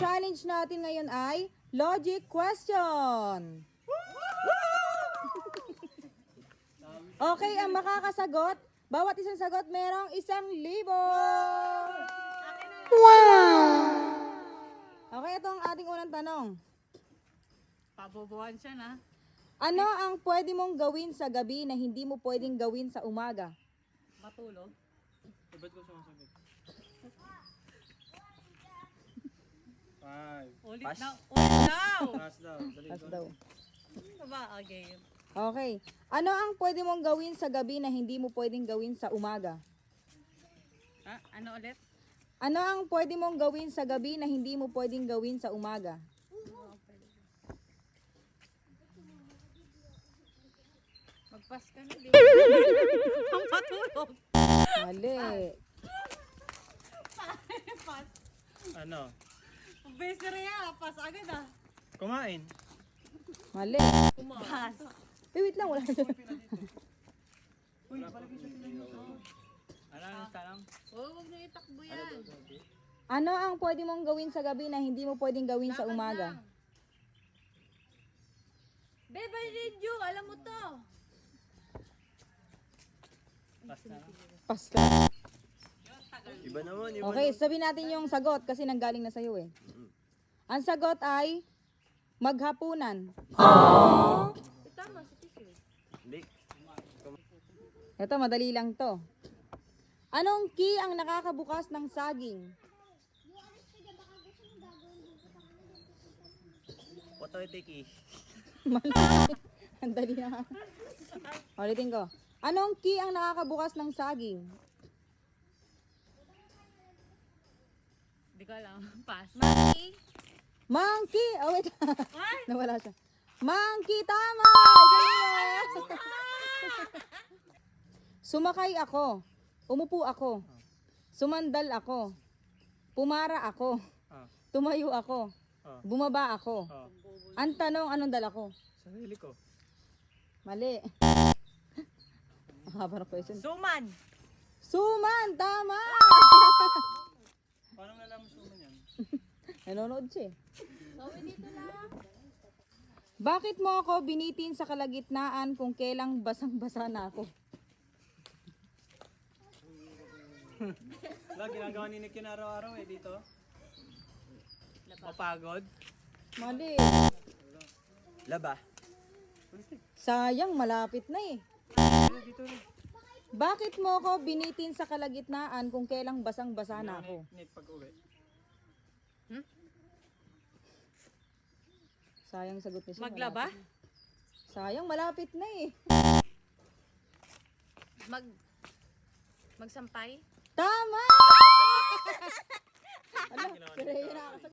challenge natin ngayon ay logic question. Okay, ang makakasagot, bawat isang sagot merong 1,000. Wow! Okay, ito ang ating unang tanong. Pabobohan siya na. Ano ang pwede mong gawin sa gabi na hindi mo pwedeng gawin sa umaga? Matulog. Ba't ko sumasagot? 5. Ulit Pass. na. Ulit daw. Pass daw. Dali As doon. daw. Ano ba? Okay. Okay. Ano ang pwede mong gawin sa gabi na hindi mo pwedeng gawin sa umaga? Ano ulit? Ano ang pwede mong gawin sa gabi na hindi mo pwedeng gawin sa umaga? Magpas ka na din. Ang matulog. Mali. Pas. Ano? Besere yan. Pas agad ah. Kumain. Mali. Pas. Wait lang, wala. Ano ang tanong? Oh, huwag niyo itakbo yan. Ano ang pwede mong gawin sa gabi na hindi mo pwedeng gawin sa umaga? Beba Radio, alam mo to. Pass na lang. Pas lang. Iba naman, iba Okay, sabihin natin yung sagot kasi nanggaling na sa'yo eh. Ang sagot ay maghapunan. Tama, si Tisyo. Hindi. Ito, madali lang to. Anong key ang nakakabukas ng saging? Pototiki. Mali. Ang dali na. Ulitin ko. Anong key ang nakakabukas ng saging? Hindi ko alam. Pas. Maki. Monkey! Oh, wait. Ay! Nawala siya. Monkey, tama! Sumakay ako. Umupo ako. Sumandal ako. Pumara ako. Ah. Tumayo ako. Ah. Bumaba ako. Oh. Ang tanong, anong dala ko? Sarili ko. Mali. Ang haba ng question. Suman. Suman! Tama! Paano nalaman suman yan? Nanonood siya eh. Sabi dito lang. Bakit mo ako binitin sa kalagitnaan kung kailang basang-basa na ako? Wala, ginagawa ni Nick yun araw-araw eh dito. Mapagod. Mali. Laba. Sayang, malapit na eh. Dito rin. Bakit mo ako binitin sa kalagitnaan kung kailang basang-basa na ako? Nick, pag-uwi. Sayang sagot ni Sim. Maglaba? malapit. Sayang, malapit na eh. Magsampay? Tama! Ano? Sira yun ako.